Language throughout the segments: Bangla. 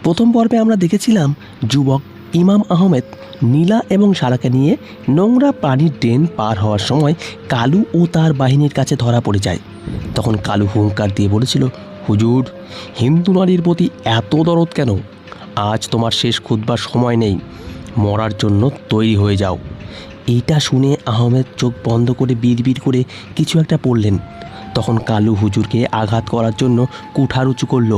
প্রথম পর্বে আমরা দেখেছিলাম যুবক ইমাম আহমেদ নীলা এবং সারাকে নিয়ে নোংরা পানির ড্রেন পার হওয়ার সময় কালু ও তার বাহিনীর কাছে ধরা পড়ে যায়। তখন কালু হুঙ্কার দিয়ে বলেছিল, হুজুর, হিন্দু নারীর প্রতি এত দরদ কেন? আজ তোমার শেষ খুতবার সময় নেই, মরার জন্য তৈরি হয়ে যাও। এইটা শুনে আহমেদ চোখ বন্ধ করে বিড়বিড় করে কিছু একটা পড়লেন। তখন কালু হুজুরকে আঘাত করার জন্য কুঠার উঁচু করল।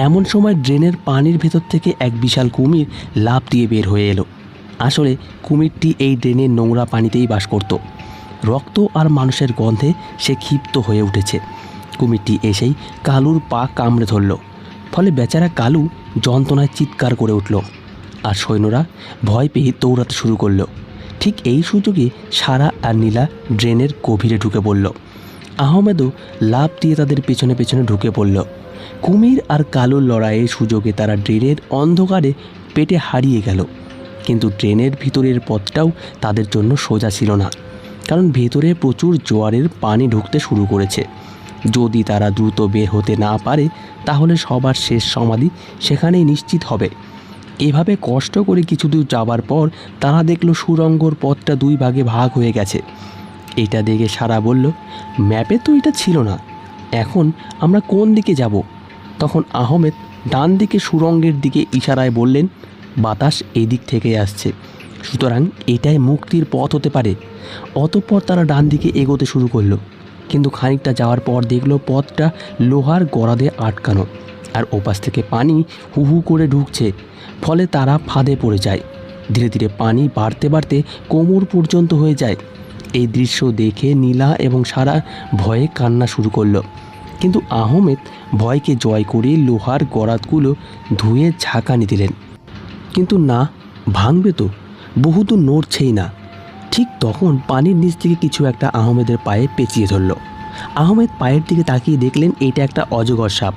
এমন সময় ড্রেনের পানির ভেতর থেকে এক বিশাল কুমির লাফ দিয়ে বের হয়ে এলো। আসলে কুমিরটি এই ড্রেনের নোংরা পানিতেই বাস করত। রক্ত আর মানুষের গন্ধে সে ক্ষিপ্ত হয়ে উঠেছে। কুমিরটি এসেই কালুর পা কামড়ে ধরল। ফলে বেচারা কালু যন্ত্রণায় চিৎকার করে উঠল। আর সৈন্যরা ভয় পেয়ে দৌড়াতে শুরু করলো। ঠিক এই সুযোগে সারা আর নীলা ড্রেনের গভীরে ঢুকে পড়ল। আহমেদও লাফ দিয়ে তাদের পেছনে পেছনে ঢুকে পড়ল। কুমির আর কালুর লড়াইয়ের সুযোগে তারা ড্রেনের অন্ধকারে পেটে হারিয়ে গেল। কিন্তু ড্রেনের ভিতরের পথটাও তাদের জন্য সোজা ছিল না, কারণ ভেতরে প্রচুর জোয়ারের পানি ঢুকতে শুরু করেছে। যদি তারা দ্রুত বের হতে না পারে তাহলে সবার শেষ সমাধি সেখানেই নিশ্চিত হবে। এভাবে কষ্ট করে কিছু দূর যাবার পর তারা দেখল সুড়ঙ্গর পথটা দুই ভাগে ভাগ হয়ে গেছে। এটা দেখে সারা বলল, ম্যাপে তো এটা ছিল না, এখন আমরা কোন দিকে যাব? তখন আহমেদ ডান দিকে সুড়ঙ্গের দিকে ইশারায় বললেন, বাতাস এই দিক থেকে আসছে, সুতরাং এটাই মুক্তির পথ হতে পারে। অতঃপর তারা ডান দিকে এগোতে শুরু করলো। কিন্তু খানিকটা যাওয়ার পর দেখলো পথটা লোহার গরাদে আটকানো, আর ওপাশ থেকে পানি হু হু করে ঢুকছে। ফলে তারা ফাঁদে পড়ে যায়। ধীরে ধীরে পানি বাড়তে বাড়তে কোমর পর্যন্ত হয়ে যায়। এই দৃশ্য দেখে নীলা এবং সারা ভয়ে কান্না শুরু করলো। কিন্তু আহমেদ ভয়কে জয় করে লোহার গরাদগুলো ধুয়ে ঝাঁকানি দিলেন। কিন্তু না, ভাঙবে তো, বহুদূর নড়ছেই না। ঠিক তখন পানির নিচ থেকে কিছু একটা আহমেদের পায়ে পেঁচিয়ে ধরল। আহমেদ পায়ের দিকে তাকিয়ে দেখলেন এটা একটা অজগর সাপ।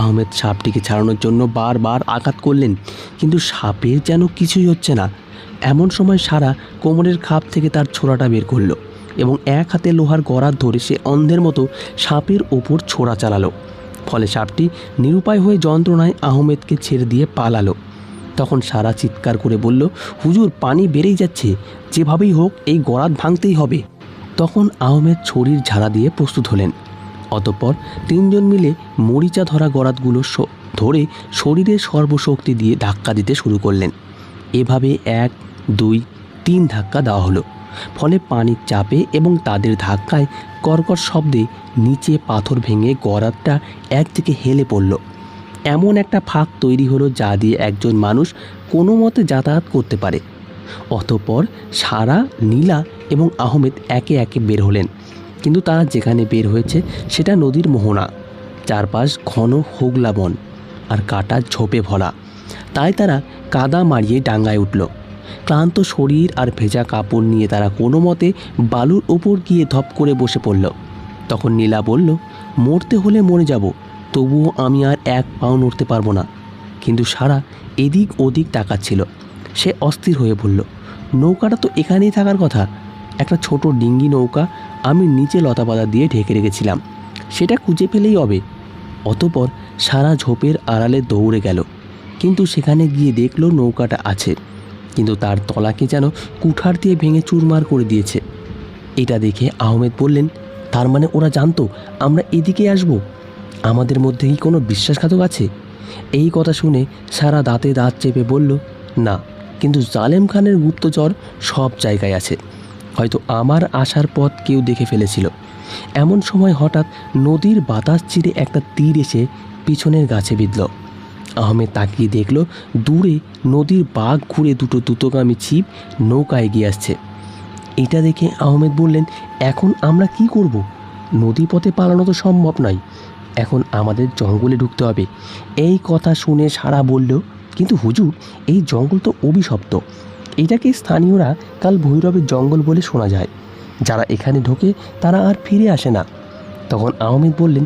আহমেদ সাপটিকে ছাড়ানোর জন্য বারবার আঘাত করলেন, কিন্তু সাপের যেন কিছুই হচ্ছে না। এমন সময় সারা কোমরের খাপ থেকে তার ছোরাটা বের করলো এবং এক হাতে লোহার গরাদ ধরে সে অন্ধের মতো সাপের ওপর ছোড়া চালালো। ফলে সাপটি নিরুপায় হয়ে যন্ত্রণায় আহমেদকে ছেড়ে দিয়ে পালালো। তখন সারা চিৎকার করে বলল, হুজুর, পানি বেড়েই যাচ্ছে, যেভাবেই হোক এই গরাদ ভাঙতেই হবে। তখন আহমেদ ছড়ির ঝাড়া দিয়ে প্রস্তুত হলেন। অতঃপর তিনজন মিলে মরিচা ধরা গরাদগুলো ধরে শরীরের সর্বশক্তি দিয়ে ধাক্কা দিতে শুরু করলেন। এভাবে 1, 2, 3 ধাক্কা দেওয়া হলো। ফলে পানির চাপে এবং তাদের ধাক্কায় কর্কট শব্দে নিচে পাথর ভেঙে গরাদটা একদিকে হেলে পড়ল। এমন একটা ফাঁক তৈরি হলো যা দিয়ে একজন মানুষ কোনো মতে যাতায়াত করতে পারে। অতঃপর সারা, নীলা এবং আহমেদ একে একে বের হলেন। কিন্তু তারা যেখানে বের হয়েছে সেটা নদীর মোহনা। চারপাশ ঘন হোগলা বন আর কাটার ঝোপে ভরা। তাই তারা কাদা মারিয়ে ডাঙ্গায় উঠল। ক্লান্ত শরীর আর ভেজা কাপড় নিয়ে তারা কোনো মতে বালুর ওপর গিয়ে ধপ করে বসে পড়ল। তখন নীলা বলল, মরতে হলে মরে যাব, তবুও আমি আর এক পাও নড়তে পারবো না। কিন্তু সারা এদিক ওদিক তাকাচ্ছিল। সে অস্থির হয়ে বলল, নৌকাটা তো এখানেই থাকার কথা। একটা ছোট ডিঙ্গি নৌকা আমি নিচে লতাপাতা দিয়ে ঢেকে রেখেছিলাম, সেটা খুঁজে পেলেই হবে। অতঃপর সারা ঝোপের আড়ালে দৌড়ে গেল, কিন্তু সেখানে গিয়ে দেখলো নৌকাটা আছে, কিন্তু তার তলাকে যেন কুঠার দিয়ে ভেঙে চুরমার করে দিয়েছে। এটা দেখে আহমেদ বললেন, তার মানে ওরা জানতো আমরা এদিকে আসব? আমাদের মধ্যে কি কোনো বিশ্বাসঘাতক আছে? এই কথা শুনে সারা দাঁতে দাঁত চেপে বলল, না, কিন্তু জালেম খানের গুপ্তচর সব জায়গায় আছে। হয়তো আমার আসার পথ কেউ দেখে ফেলেছিল। এমন সময় হঠাৎ নদীর বাতাস চিরে একটা তীর এসে পিছনের গাছে বিঁধল। আহমেদ তাকিয়ে দেখল দূরে নদীর বাঁক ঘুরে দুটো দ্রুতগামী ছিপ নৌকা এগিয়ে আসছে। এটা দেখে আহমেদ বললেন, এখন আমরা কি করব? নদী পথে পালানো তো সম্ভব নয়, এখন আমাদের জঙ্গলে ঢুকতে হবে। এই কথা শুনে সারা বলল, কিন্তু হুজুর, এই জঙ্গল তো অভিশপ্ত, এটাকে স্থানীয়রা কাল ভৈরবের জঙ্গল বলে শোনা যায়। যারা এখানে ঢোকে তারা আর ফিরে আসে না। তখন আহমেদ বললেন,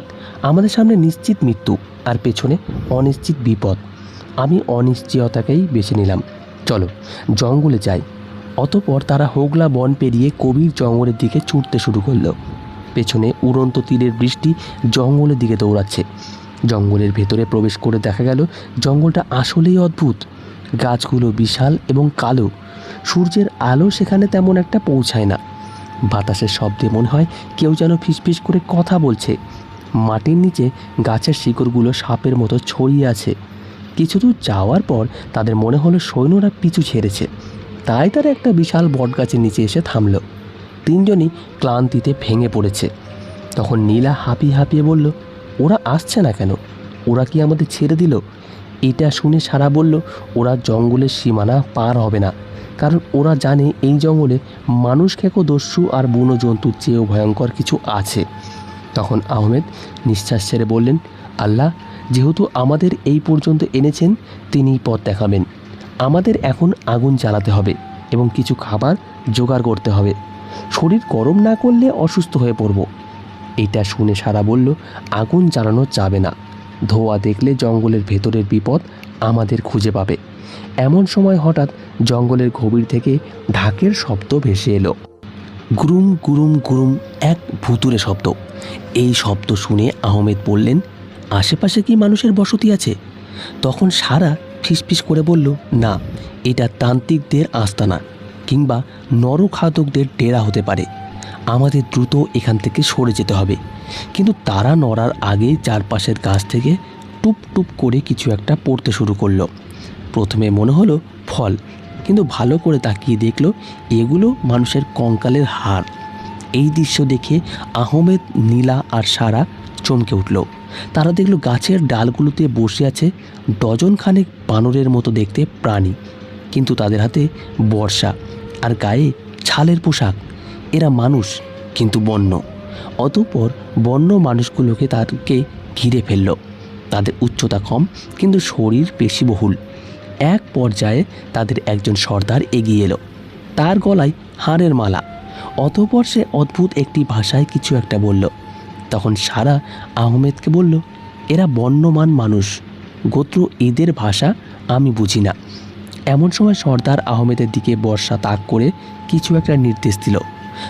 আমাদের সামনে নিশ্চিত মৃত্যু আর পেছনে অনিশ্চিত বিপদ। আমি অনিশ্চয়তাকেই বেছে নিলাম, চলো জঙ্গলে যাই। অতঃপর তারা হোগলা বন পেরিয়ে গভীর জঙ্গলের দিকে ছুটতে শুরু করলো। পেছনে উড়ন্ত তীরের বৃষ্টি জঙ্গলের দিকে দৌড়াচ্ছে। জঙ্গলের ভেতরে প্রবেশ করে দেখা গেল জঙ্গলটা আসলেই অদ্ভুত। গাছগুলো বিশাল এবং কালো, সূর্যের আলো সেখানে তেমন একটা পৌঁছায় না। বাতাসের শব্দে মনে হয় কেউ যেন ফিসফিস করে কথা বলছে। মাটির নিচে গাছের শিকড়গুলো সাপের মতো ছড়িয়ে আছে। কিছু দূর যাওয়ার পর তাদের মনে হলো সৈন্যরা পিছু ছেড়েছে, তাই তারা একটা বিশাল বটগাছের নিচে এসে থামল। তিনজনই ক্লান্তিতে ভেঙে পড়েছে। তখন নীলা হাঁপিয়ে হাঁপিয়ে বলল, ওরা আসছে না কেন? ওরা কি আমাদের ছেড়ে দিল? এটা শুনে সারা বলল, ওরা জঙ্গলের সীমানা পার হবে না, কারণ ওরা জানে এই জঙ্গলে মানুষ খেকো দস্যু আর বুনো জন্তুর চেয়েও ভয়ঙ্কর কিছু আছে। তখন আহমেদ নিঃশ্বাস ছেড়ে বললেন, আল্লাহ যেহেতু আমাদের এই পর্যন্ত এনেছেন, তিনিই পথ দেখাবেন। আমাদের এখন আগুন জ্বালাতে হবে এবং কিছু খাবার জোগাড় করতে হবে। শরীর গরম না করলে অসুস্থ হয়ে পড়ব। এটা শুনে সারা বলল, আগুন জ্বালানো যাবে না। ধোঁয়া দেখলে জঙ্গলের ভেতরের বিপদ আমাদের খুঁজে পাবে। এমন সময় হঠাৎ জঙ্গলের গভীর থেকে ঢাকের শব্দ ভেসে এলো। গুরুম গুরুম গুরুম, এক ভুতুরে শব্দ। এই শব্দ শুনে আহমেদ বললেন, আশেপাশে কি মানুষের বসতি আছে? তখন সারা ফিসফিস করে বলল, না, এটা তান্ত্রিকদের আস্তানা কিংবা নরখাদকদের ডেরা হতে পারে। আমাদের দ্রুত এখান থেকে সরে যেতে হবে। কিন্তু তারা নড়ার আগে চারপাশের গাছ থেকে টুপ টুপ করে কিছু একটা পড়তে শুরু করলো। প্রথমে মনে হলো ফল, কিন্তু ভালো করে তাকিয়ে দেখলো এগুলো মানুষের কঙ্কালের হাড়। এই দৃশ্য দেখে আহমেদ, নীলা আর সারা চমকে উঠল। তারা দেখলো গাছের ডালগুলোতে বসে আছে ডজন খানেক বানরের মতো দেখতে প্রাণী, কিন্তু তাদের হাতে বর্ষা আর গায়ে ছালের পোশাক। এরা মানুষ কিন্তু বন্য। অতঃপর বন্য মানুষগুলোকে তাদেরকে ঘিরে ফেলল। তাদের উচ্চতা কম কিন্তু শরীর পেশিবহুল। এক পর্যায়ে তাদের একজন সর্দার এগিয়ে এলো, তার গলায় হাড়ের মালা। অতঃপর সে অদ্ভুত একটি ভাষায় কিছু একটা বলল। তখন সারা আহমেদকে বলল, এরা বন্যমান মানুষ, গোত্র এদের ভাষা আমি বুঝি না। এমন সময় সর্দার আহমেদের দিকে বর্ষা তাক করে কিছু একটা নির্দেশ দিল।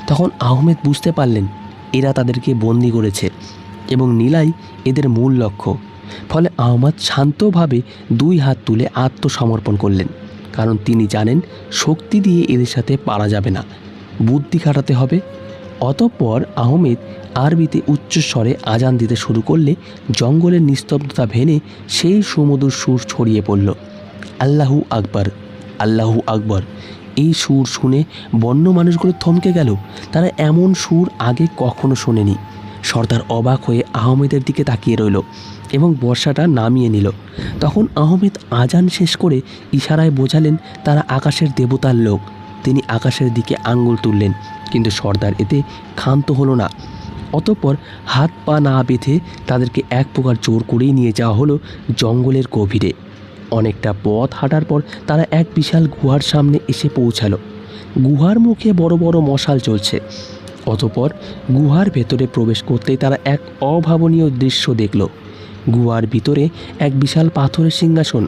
তখন আহমেদ বুঝতে পারলেন এরা তাদেরকে বন্দি করেছে এবং নীলাই এদের মূল লক্ষ্য। ফলে আহমেদ শান্তভাবে দুই হাত তুলে আত্মসমর্পণ করলেন, কারণ তিনি জানেন শক্তি দিয়ে এদের সাথে পারা যাবে না, বুদ্ধি খাটাতে হবে। অতঃপর আহমেদ আরবিতে উচ্চস্বরে আজান দিতে শুরু করলে জঙ্গলের নিস্তব্ধতা ভেঙে সেই সুমধুর সুর ছড়িয়ে পড়ল, আল্লাহু আকবার, আল্লাহু আকবর। এই সুর শুনে বন্য মানুষগুলো থমকে গেল। তারা এমন সুর আগে কখনো শোনেনি। সর্দার অবাক হয়ে আহমেদের দিকে তাকিয়ে রইল এবং বর্ষাটা নামিয়ে নিল। তখন আহমেদ আজান শেষ করে ইশারায় বোঝালেন তারা আকাশের দেবতার লোক। তিনি আকাশের দিকে আঙ্গুল তুললেন, কিন্তু সর্দার এতে ক্ষান্ত হলো না। অতঃপর হাত পা না বেঁধে তাদেরকে এক প্রকার জোর করেই নিয়ে যাওয়া হলো জঙ্গলের গভীরে। অনেকটা পথ হাঁটার পর তারা এক বিশাল গুহার সামনে এসে পৌঁছালো। গুহার মুখে বড় বড় মশাল চলছে। অতঃপর গুহার ভেতরে প্রবেশ করতেই তারা এক অভাবনীয় দৃশ্য দেখল। গুহার ভিতরে এক বিশাল পাথরের সিংহাসন,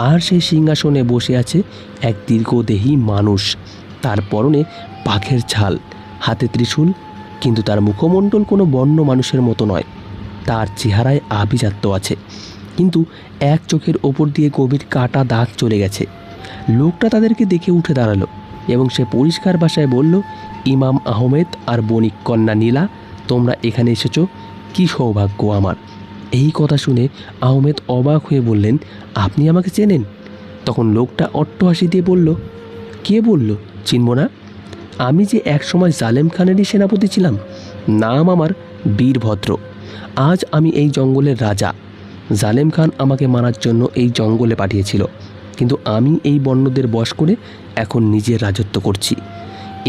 আর সেই সিংহাসনে বসে আছে এক দীর্ঘদেহী মানুষ। তার পরনে বাঘের ছাল, হাতে ত্রিশূল, কিন্তু তার মুখমণ্ডল কোনো বন্য মানুষের মতো নয়। তার চেহারায় আভিজাত্য আছে, কিন্তু এক চোখের ওপর দিয়ে গভীর কাটা দাগ চলে গেছে। লোকটা তাদেরকে দেখে উঠে দাঁড়ালো এবং সে পরিষ্কার ভাষায় বলল, ইমাম আহমেদ আর বণিক কন্যা নীলা, তোমরা এখানে এসেছো, কি সৌভাগ্য আমার। এই কথা শুনে আহমেদ অবাক হয়ে বললেন, আপনি আমাকে চেনেন? তখন লোকটা অট্টহাসি দিয়ে বলল, কে বলল চিনব না? আমি যে একসময় জালেম খানেরই সেনাপতি ছিলাম। নাম আমার বীরভদ্র। আজ আমি এই জঙ্গলের রাজা। জালেম খান আমাকে মারার জন্য এই জঙ্গলে পাঠিয়েছিল, কিন্তু আমি এই বন্যদের বশ করে এখন নিজের রাজত্ব করছি।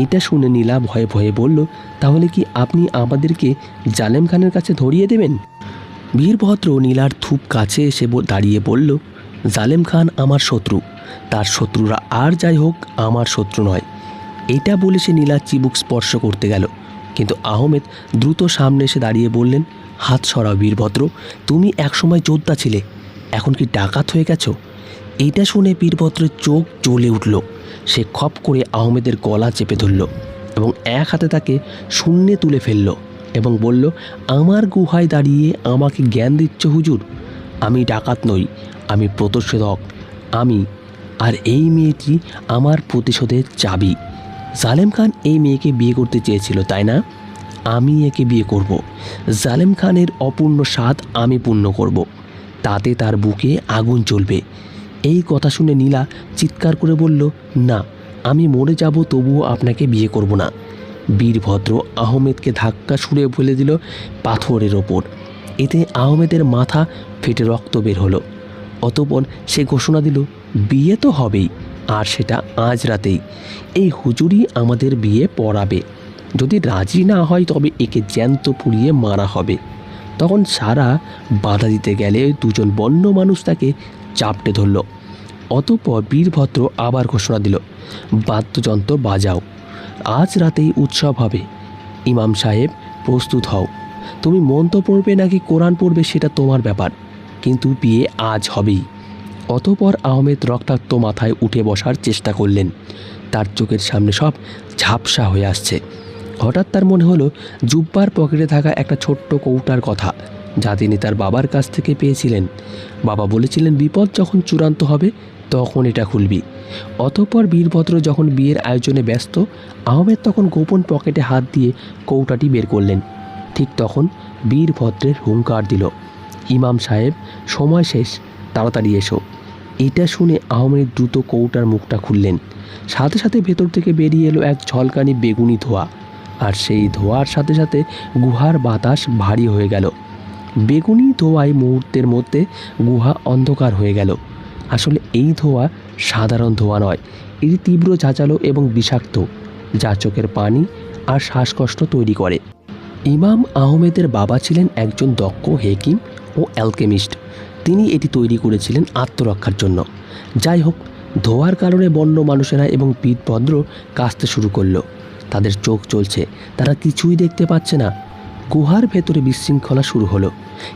এটা শুনে নীলা ভয়ে ভয়ে বলল, তাহলে কি আপনি আমাদেরকে জালেম খানের কাছে ধরিয়ে দেবেন? বীরভদ্র নীলার থুপ কাছে এসে দাঁড়িয়ে বলল, জালেম খান আমার শত্রু, তার শত্রুরা আর যাই হোক আমার শত্রু নয়। এটা বলে সে নীলার চিবুক স্পর্শ করতে গেল, কিন্তু আহমেদ দ্রুত সামনে এসে দাঁড়িয়ে বললেন, হাত সরাও বীরভদ্র, তুমি একসময় যোদ্ধা ছিলে, এখন কি ডাকাত হয়ে গেছো? এইটা শুনে বীরভদ্রের চোখ জ্বলে উঠল। সে খপ করে আহমেদের গলা চেপে ধরল এবং এক হাতে তাকে শূন্যে তুলে ফেলল এবং বলল, আমার গুহায় দাঁড়িয়ে আমাকে জ্ঞান দিচ্ছ হুজুর? আমি ডাকাত নই, আমি প্রতিশোধক। আমি আর এই মেয়েটি আমার প্রতিশোধের চাবি। জালেম খান এই মেয়েকে বিয়ে করতে চেয়েছিল, তাই না? আমি একে বিয়ে করব। জালেম খানের অপূর্ণ স্বাদ আমি পূর্ণ করব। তাতে তার বুকে আগুন জ্বলবে। এই কথা শুনে নীলা চিৎকার করে বলল, না, আমি মরে যাব তবুও আপনাকে বিয়ে করব না। বীরভদ্র আহমেদকে ধাক্কা ছুঁড়ে ফেলে দিল পাথরের ওপর। এতে আহমেদের মাথা ফেটে রক্ত বের হলো। অতঃপর সে ঘোষণা দিল, বিয়ে তো হবেই, আর সেটা আজ রাতেই। এই হুজুরই আমাদের বিয়ে পড়াবে। যদি রাজি না হয় তবে একে জ্যান্ত পুড়িয়ে মারা হবে। তখন সারা বাধা দিতে গেলে দুজন বন্য মানুষ তাকে চাপটে ধরল। অতঃপর বীরভদ্র আবার ঘোষণা দিল, বাদ্যযন্ত্র বাজাও, আজ রাতেই উৎসব হবে। ইমাম সাহেব, প্রস্তুত হও। তুমি মন্ত্র পড়বে নাকি কোরআন পড়বে সেটা তোমার ব্যাপার, কিন্তু বিয়ে আজ হবেই। অতঃপর আহমেদ রক্তাক্ত মাথায় উঠে বসার চেষ্টা করলেন। তার চোখের সামনে সব ঝাপসা হয়ে আসছে। হঠাৎ তার মনে হলো জুব্বার পকেটে থাকা একটা ছোট্ট কৌটার কথা, যা তিনি তার বাবার কাছ থেকে পেয়েছিলেন। বাবা বলেছিলেন, বিপদ যখন চূড়ান্ত হবে তখন এটা খুলবি। অতঃপর বীরভদ্র যখন বিয়ের আয়োজনে ব্যস্ত, আহমেদ তখন গোপন পকেটে হাত দিয়ে কৌটাটি বের করলেন। ঠিক তখন বীরভদ্রের হুঙ্কার দিল, ইমাম সাহেব, সময় শেষ, তাড়াতাড়ি এসো। এটা শুনে আহমেদ দ্রুত কৌটার মুখটা খুললেন। সাথে সাথে ভেতর থেকে বেরিয়ে এলো এক ঝলকানি বেগুনি ধোঁয়া, আর সেই ধোঁয়ার সাথে সাথে গুহার বাতাস ভারী হয়ে গেল। বেগুনি ধোঁয়ায় মুহূর্তের মধ্যে গুহা অন্ধকার হয়ে গেল। আসলে এই ধোঁয়া সাধারণ ধোঁয়া নয়, এটি তীব্র ঝাঁঝালো এবং বিষাক্ত, যা চোখের পানি আর শ্বাসকষ্ট তৈরি করে। ইমাম আহমেদের বাবা ছিলেন একজন দক্ষ হেকিম ও অ্যালকেমিস্ট। তিনি এটি তৈরি করেছিলেন আত্মরক্ষার জন্য। যাই হোক, ধোঁয়ার কারণে বন্য মানুষেরা এবং বীরভদ্র কাশতে শুরু করলো। তাদের চোখ জ্বলছে, তারা কিছুই দেখতে পাচ্ছে না। গুহার ভেতরে বিশৃঙ্খলা শুরু হলো।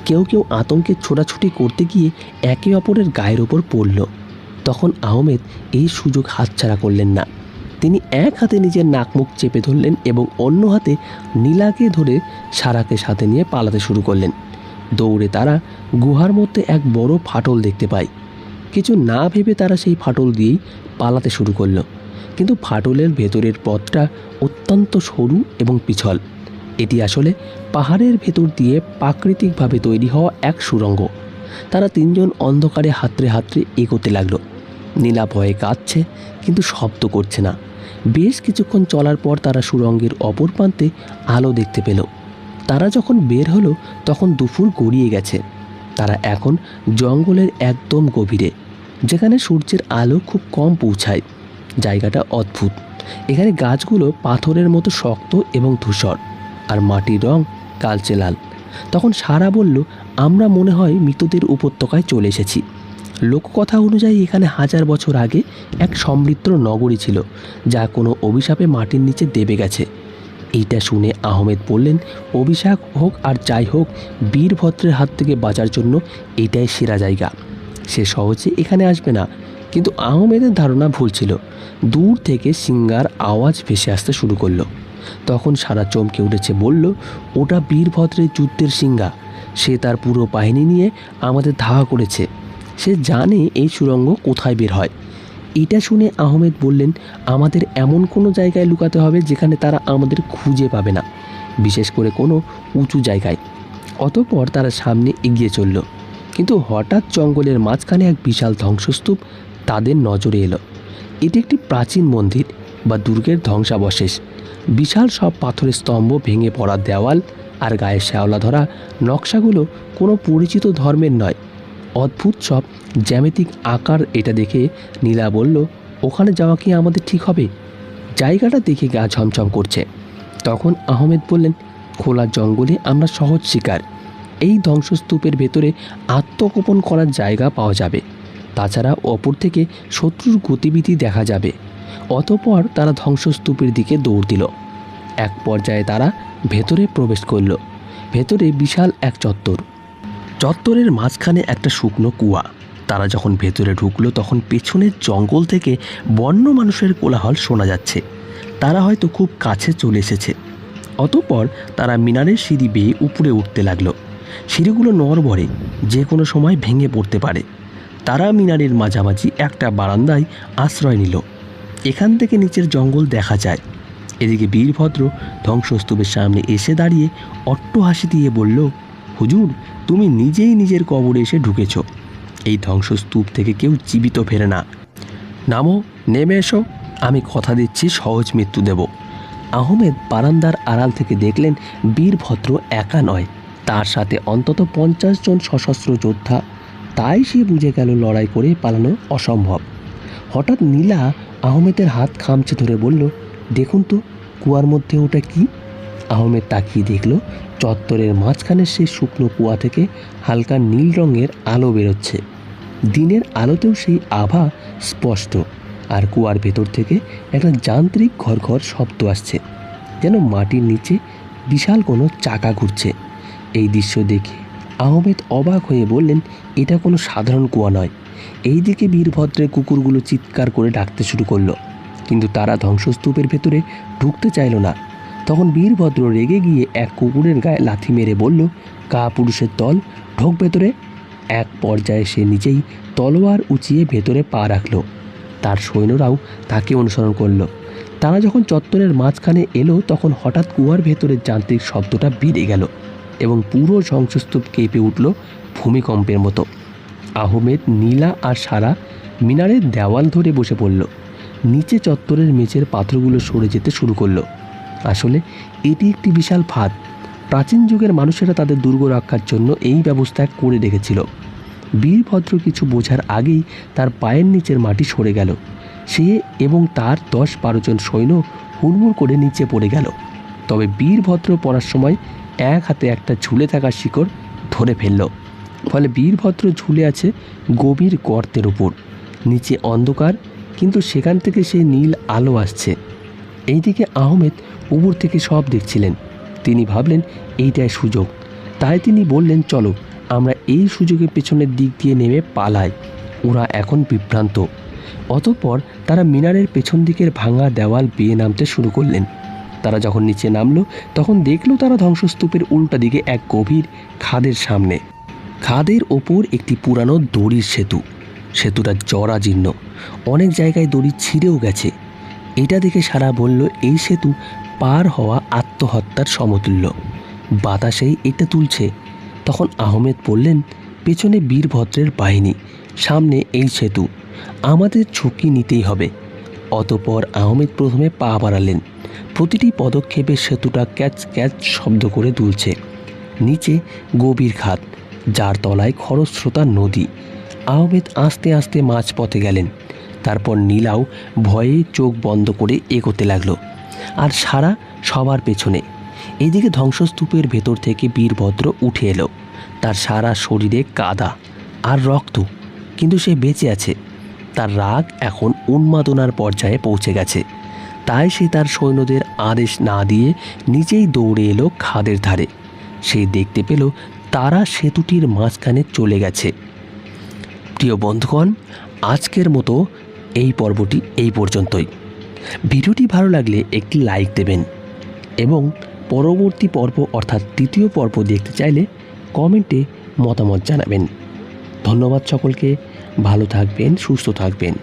কেউ কেউ আতঙ্কে ছোটাছুটি করতে গিয়ে একে অপরের গায়ের ওপর পড়ল। তখন আহমেদ এই সুযোগ হাতছাড়া করলেন না। তিনি এক হাতে নিজের নাক মুখ চেপে ধরলেন এবং অন্য হাতে নীলাকে ধরে সারাকে সাথে নিয়ে পালাতে শুরু করলেন। দৌড়ে তারা গুহার মধ্যে এক বড় ফাটল দেখতে পায়। কিছু না ভেবে তারা সেই ফাটল দিয়েই পালাতে শুরু করলো। কিন্তু ফাটলের ভেতরের পথটা অত্যন্ত সরু এবং পিছল। এটি আসলে পাহাড়ের ভেতর দিয়ে প্রাকৃতিকভাবে তৈরি হওয়া এক সুড়ঙ্গ। তারা তিনজন অন্ধকারে হাতড়ে হাতড়ে এগোতে লাগলো। নীলা ভয়ে কাঁদছে, কিন্তু শব্দ করছে না। বেশ কিছুক্ষণ চলার পর তারা সুড়ঙ্গের অপর প্রান্তে আলো দেখতে পেল। তারা যখন বের হলো তখন দুপুর গড়িয়ে গেছে। তারা এখন জঙ্গলের একদম গভীরে, যেখানে সূর্যের আলো খুব কম পৌঁছায়। জায়গাটা অদ্ভুত। এখানে গাছগুলো পাথরের মতো শক্ত এবং ধূসর, আর মাটির রং কালচে লাল। তখন সারা বলল, আমরা মনে হয় মৃতদের উপত্যকায় চলে এসেছি। লোককথা অনুযায়ী এখানে 1000 বছর আগে এক সমৃদ্ধ নগরী ছিল, যা কোনো অভিশাপে মাটির নিচে দেবে গেছে। এইটা শুনে আহমেদ বললেন, অভিশাপ হোক আর যাই হোক, বীরভদ্রের হাত থেকে বাঁচার জন্য এটাই সেরা জায়গা। সে সহজে এখানে আসবে না। কিন্তু আহমেদের ধারণা ভুল ছিল। দূর থেকে সিংহার আওয়াজ ভেসে আসতে শুরু করলো। তখন সারা চমকে উঠেছে, বলল, ওটা বীরভদ্রের যুদ্ধের সিংহা। সে তার পুরো বাহিনী নিয়ে আমাদের ধাওয়া করেছে। সে জানে এই সুড়ঙ্গ কোথায় বের হয়। এটা শুনে আহমেদ বললেন, আমাদের এমন কোনো জায়গায় লুকাতে হবে যেখানে তারা আমাদের খুঁজে পাবে না, বিশেষ করে কোনো উঁচু জায়গায়। অতঃপর তারা সামনে এগিয়ে চলল। কিন্তু হঠাৎ জঙ্গলের মাঝখানে এক বিশাল ধ্বংসস্তূপ তাদের নজরে এলো। এটি একটি প্রাচীন মন্দির বা দুর্গের ধ্বংসাবশেষ। বিশাল সব পাথরের স্তম্ভ, ভেঙে পড়া দেওয়াল আর গায়ে শ্যাওলা ধরা নকশাগুলো কোনো পরিচিত ধর্মের নয়, অদ্ভুত সব জ্যামিতিক আকার। এটা দেখে নীলা বলল, ওখানে যাওয়া কি আমাদের ঠিক হবে? জায়গাটা দেখে গা ছমছম করছে। তখন আহমেদ বললেন, খোলা জঙ্গলে আমরা সহজ শিকার। এই ধ্বংসস্তূপের ভেতরে আত্মগোপন করার জায়গা পাওয়া যাবে। তাছাড়া অপর থেকে শত্রুর গতিবিধি দেখা যাবে। অতঃপর তারা ধ্বংসস্তূপের দিকে দৌড় দিল। এক পর্যায়ে তারা ভেতরে প্রবেশ করল। ভেতরে বিশাল এক চত্বর। চত্বরের মাঝখানে একটা শুকনো কুয়া। তারা যখন ভেতরে ঢুকলো তখন পেছনের জঙ্গল থেকে বন্য মানুষের কোলাহল শোনা যাচ্ছে। তারা হয়তো খুব কাছে চলে এসেছে। অতঃপর তারা মিনারের সিঁড়ি বেয়ে উপরে উঠতে লাগলো। সিঁড়িগুলো নড়বড়ে, যে কোনো সময় ভেঙে পড়তে পারে। তারা মিনারের মাঝামাঝি একটা বারান্দায় আশ্রয় নিল। এখান থেকে নিচের জঙ্গল দেখা যায়। এদিকে বীরভদ্র ধ্বংসস্তূপের সামনে এসে দাঁড়িয়ে অট্টহাসি দিয়ে বলল, হুজুর, তুমি নিজেই নিজের কবরে এসে ঢুকেছ। এই ধ্বংসস্তূপ থেকে কেউ জীবিত ফেরে না। নামো, নেমে এসো, আমি কথা দিচ্ছি সহজ মৃত্যু দেব। আহমেদ বারান্দার আড়াল থেকে দেখলেন বীরভদ্র একা নয়, তার সাথে অন্তত 50 জন সশস্ত্র যোদ্ধা। তাই সে বুঝে গেল লড়াই করে পালানো অসম্ভব। হঠাৎ নীলা আহমেদের হাত খামচে ধরে বলল, দেখুন তো, কুয়ার মধ্যে ওটা কি? আহমেদ তাকিয়ে দেখল চত্বরের মাঝখানে সেই শুকনো কুয়া থেকে হালকা নীল রঙের আলো বেরোচ্ছে। দিনের আলোতেও সেই আভা স্পষ্ট। আর কুয়ার ভেতর থেকে একটা যান্ত্রিক ঘর শব্দ আসছে, যেন মাটির নিচে বিশাল কোনো চাকা ঘুরছে। এই দৃশ্য দেখে আহমেদ অবাক হয়ে বললেন, এটা কোনো সাধারণ কুয়া নয়। এইদিকে বীরভদ্রের কুকুরগুলো চিৎকার করে ডাকতে শুরু করলো, কিন্তু তারা ধ্বংসস্তূপের ভেতরে ঢুকতে চাইল না। তখন বীরভদ্র রেগে গিয়ে এক কুকুরের গায়ে লাথি মেরে বলল, কা পুরুষের দল, ঢোক ভেতরে। এক পর্যায়ে সে নিজেই তলোয়ার উঁচিয়ে ভেতরে পা রাখল। তার সৈন্যরাও তাকে অনুসরণ করলো। তারা যখন চত্বরের মাঝখানে এলো, তখন হঠাৎ কুয়ার ভেতরের যান্ত্রিক শব্দটা বেড়ে গেল এবং পুরো ধ্বংসস্তূপ কেঁপে উঠল ভূমিকম্পের মতো। আহমেদ, নীলা আর সারা মিনারের দেওয়াল ধরে বসে পড়ল। নিচে চত্বরের মেঝের পাথরগুলো সরে যেতে শুরু করলো। আসলে এটি একটি বিশাল ফাঁদ। প্রাচীন যুগের মানুষেরা তাদের দুর্গ রক্ষার জন্য এই ব্যবস্থা করে রেখেছিল। বীরভদ্র কিছু বোঝার আগেই তার পায়ের নিচের মাটি সরে গেল। সে এবং তার 10-12 জন সৈন্য হুড়মুড় করে নিচে পড়ে গেল। তবে বীরভদ্র পড়ার সময় এক হাতে একটা ঝুলে থাকা শিকড় ধরে ফেলল। ফলে বীরভদ্র ঝুলে আছে গভীর গর্তের উপর। নিচে অন্ধকার, কিন্তু সেখান থেকে সেই নীল আলো আসছে। এইদিকে আহমেদ উপর থেকে সব দেখছিলেন। তিনি ভাবলেন এইটাই সুযোগ। তাই তিনি বললেন, চলো আমরা এই সুযোগের পেছনের দিক দিয়ে নেমে পালাই। ওরা এখন বিভ্রান্ত। অতঃপর তারা মিনারের পেছন দিকের ভাঙা দেওয়াল বেয়ে নামতে শুরু করলেন। তারা যখন নিচে নামলো, তখন দেখলো তারা ধ্বংসস্তূপের উল্টা দিকে এক গভীর খাদের সামনে। খাদের ওপর একটি পুরানো দড়ির সেতু। সেতুটা জরাজীর্ণ, অনেক জায়গায় দড়ি ছিঁড়েও গেছে। এটা দেখে সারা বলল, এই সেতু পার হওয়া আত্মহত্যার সমতুল্য। বাতাসেই এটা তুলছে। তখন আহমেদ বললেন, পেছনে বীরভদ্রের বাহিনী, সামনে এই সেতু, আমাদের ঝুঁকি নিতেই হবে। অতঃপর আহমেদ প্রথমে পা বাড়ালেন। প্রতিটি পদক্ষেপে সেতুটা ক্যাচ ক্যাচ শব্দ করে দুলছে। নিচে গভীর খাদ, যার তলায় খরস্রোতা নদী। আহমেদ আস্তে আস্তে মাঝপথে গেলেন। তারপর নীলাও ভয়ে চোখ বন্ধ করে এগোতে লাগলো, আর সারা সবার পেছনে। এদিকে ধ্বংসস্তূপের ভেতর থেকে বীরভদ্র উঠে এলো। তার সারা শরীরে কাদা আর রক্ত, কিন্তু সে বেঁচে আছে। তার রাগ এখন উন্মাদনার পর্যায়ে পৌঁছে গেছে। তাই সে তার সৈন্যদের আদেশ না দিয়ে নিজেই দৌড়ে এলো খাদের ধারে। সে দেখতে পেল তারা সেতুটির মাঝখানে চলে গেছে। প্রিয় বন্ধুগণ, আজকের মতো এই পর্বটি এই পর্যন্তই। ভিডিওটি ভালো লাগলে একটি লাইক দেবেন এবং পরবর্তী পর্ব অর্থাৎ দ্বিতীয় পর্ব দেখতে চাইলে কমেন্টে মতামত জানাবেন। ধন্যবাদ সকলকে। ভালো থাকবেন, সুস্থ থাকবেন।